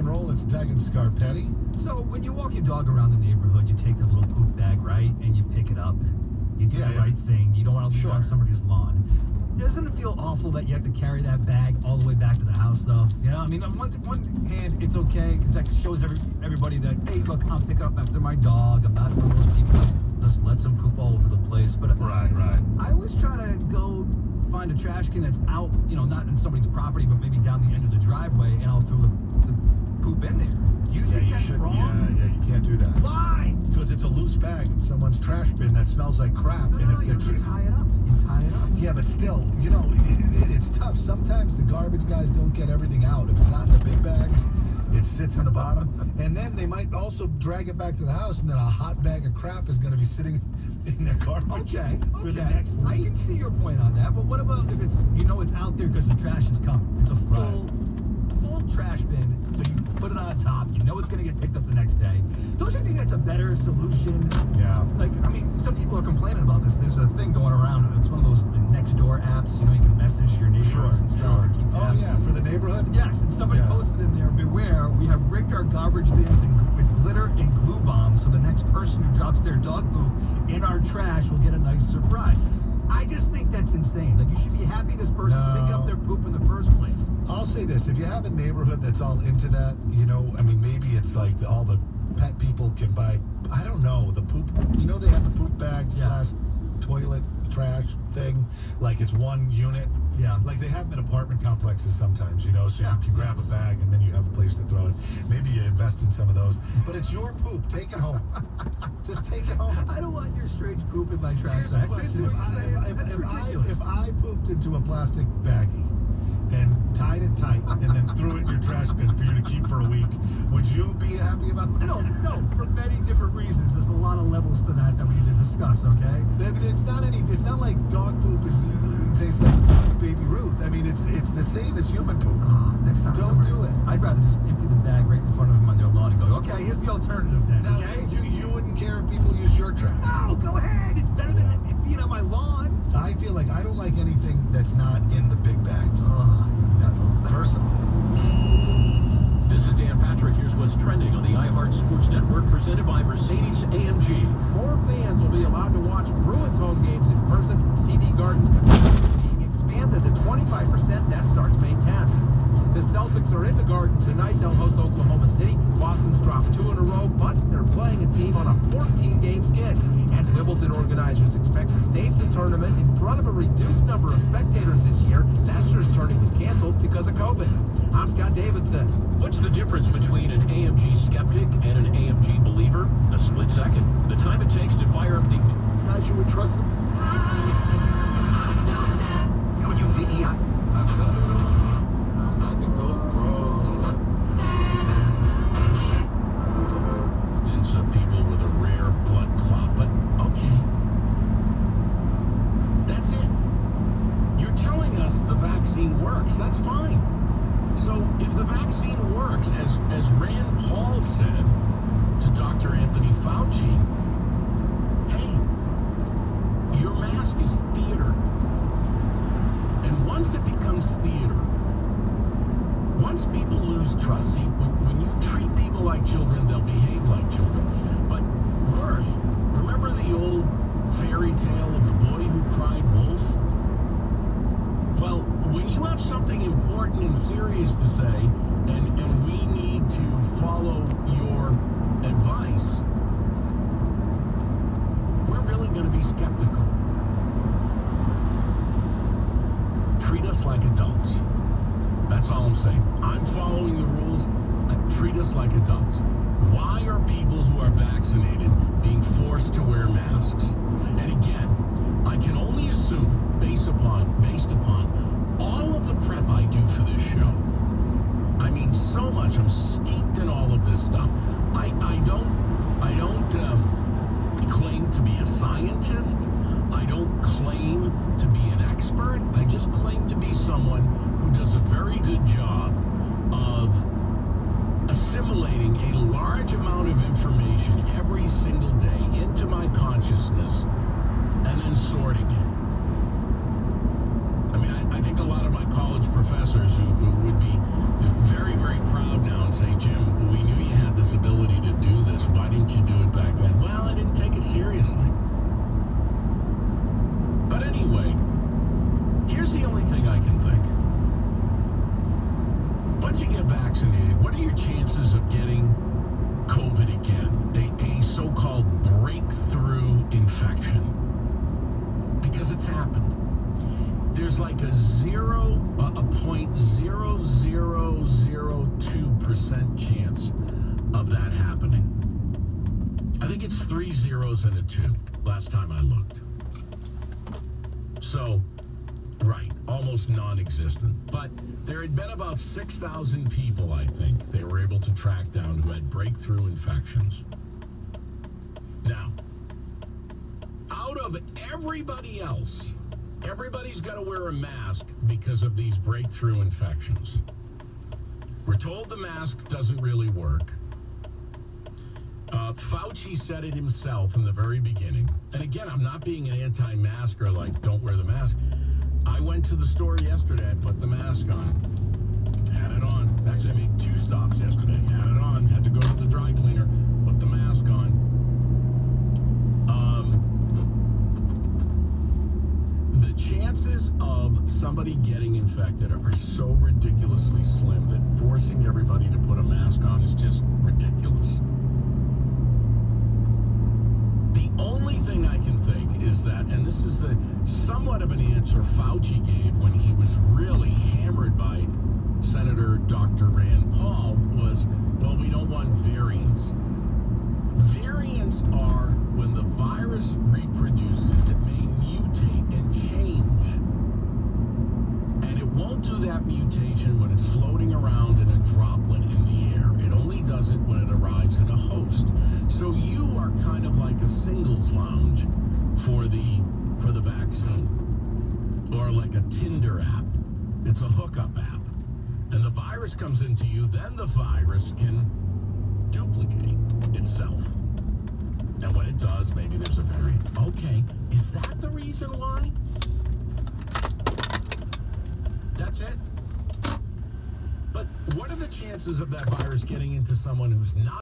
and roll. It's Doug and Scarpetti. So when you walk your dog around the neighborhood, you take that little poop bag, right? And you pick it up. You do the right thing. You don't want to leave it on somebody's lawn. Doesn't it feel awful that you have to carry that bag all the way back to the house, though? You know, I mean, on one hand, it's okay, because that shows everybody that, hey, look, I'm picking up after my dog. I'm not one of those people that just lets him poop all over the place. But Right. I always try to go find a trash can that's out, you know, not in somebody's property, but maybe down the end of the driveway, and I'll throw the poop in there. Do you think that's wrong? Yeah, you can't do that. Why? Because it's a loose bag in someone's trash bin that smells like crap. No, you tie it up. Yeah, but still, you know, it's tough. Sometimes the garbage guys don't get everything out. If it's not in the big bags, it sits in the bottom. And then they might also drag it back to the house, and then a hot bag of crap is going to be sitting in their garbage for the next week. I can see your point on that, but what about if it's, you know, it's out there because the trash is coming? It's a full trash bin, so you put it on top. You know it's going to get picked up the next day. Don't you think that's a better solution? Yeah. Like, I mean, some people are complaining about this. There's a thing going around. It's one of those next door apps. You know, you can message your neighbors and stuff. And keep tabs. Oh, yeah, for the neighborhood? Yes, and somebody posted in there, beware, we have rigged our garbage bins with glitter and glue bombs, so the next person who drops their dog poop in our trash will get a nice surprise. I just think that's insane. Like, you should be happy this person's picking up their poop in the first place. I'll say this. If you have a neighborhood that's all into that, you know, I mean, maybe it's like all the pet people can buy, I don't know, the poop, you know, they have the poop bag / toilet trash thing, like it's one unit. Yeah. Like they have them in apartment complexes sometimes, you know, so you can grab a bag and then you have a place to throw it. Maybe you invest in some of those. But it's your poop. Take it home. Just take it home. I don't want your strange poop in my trash bag. If I pooped into a plastic baggie and tied it tight and then threw it in your trash bin for you to keep for a week, would you be happy about that? No, for many different reasons. There's a lot of levels to that we need to discuss, okay? It's not like dog poop tastes like Baby Ruth. I mean, it's the same as human poop. Next time Don't do it. I'd rather just empty the bag right in front of them on their lawn and go, okay, here's the alternative then, now, okay? You wouldn't care if people use your trash. No, go ahead. It's better than it being on my lawn. I feel like I don't like anything that's not in the big bags. Personally. This is Dan Patrick. Here's what's trending on the iHeart Sports Network, presented by Mercedes-AMG. More fans will be allowed to watch Bruins home games in person. TD Gardens capacity expanded to 25%. That starts May 10th. The Celtics are in the Garden tonight. They'll host Oklahoma City. Boston's dropped 2 in a row, but they're playing a team on a 14-game skid. And Wimbledon organizers expect to stage the tournament in front of a reduced number of spectators this year. Last year's tourney was canceled because of COVID. I'm Scott Davidson. What's the difference between an AMG skeptic and an AMG believer? A split second. The time it takes to fire up the... Guys, you would trust them? WVEI. Some people with a rare blood clot, but okay. That's it. You're telling us the vaccine works. That's fine. So if the vaccine works, as Rand Paul said to Dr. Anthony Fauci, hey, your mask is theater. And once it becomes theater, once people lose trust, see, when you treat people like children, they'll behave like children. But worse, remember the old fairy tale of the boy who cried wolf? Well, when you have something important and serious to say, and we need to follow your advice, we're really going to be skeptical. Treat us like adults. That's all I'm saying. I'm following the rules. Treat us like adults. Why are people who are vaccinated being forced to wear masks? And again, I can only assume, based upon all of the prep I do for this show. I mean, so much. I'm steeped in all of this stuff. I don't claim to be a scientist. I don't claim to be an expert. I just claim to be someone who does a very good job of assimilating a large amount of information every single day into my consciousness and then sorting it. I mean, I think a lot of my college professors who would be very, very proud now and say, Jim, are your chances of getting COVID again? A so-called breakthrough infection? Because it's happened. There's like a 0.0002% chance of that happening. I think it's 3 zeros and a 2 last time I looked. So, right, almost non-existent. But there had been about 6,000 people, I think, they were able to track down who had breakthrough infections. Now, out of everybody else, everybody's got to wear a mask because of these breakthrough infections. We're told the mask doesn't really work. Fauci said it himself in the very beginning. And again, I'm not being an anti-masker, like, don't wear the mask. I went to the store yesterday, I put the mask on. Had it on. Actually, I made 2 stops yesterday. Had it on. Had to go to the dry cleaner. Put the mask on. The chances of somebody getting infected are so ridiculously slim that forcing everybody to put a mask on is just ridiculous. The only thing I can think is that, and this is somewhat of an answer Fauci gave when he was really hammered by Senator Dr. Rand Paul, was, well, we don't want variants. Variants are when the virus reproduces, it may mutate and change. And it won't do that mutation when it's floating around in a droplet in the air. It only does it when it arrives in a host. So you are kind of like a singles lounge for the vaccine, or like a Tinder app. It's a hookup app, and the virus comes into you. Then the virus can duplicate itself, and when it does, maybe there's a variant. Okay, is that the reason why? That's it. But what are the chances of that virus getting into someone who's not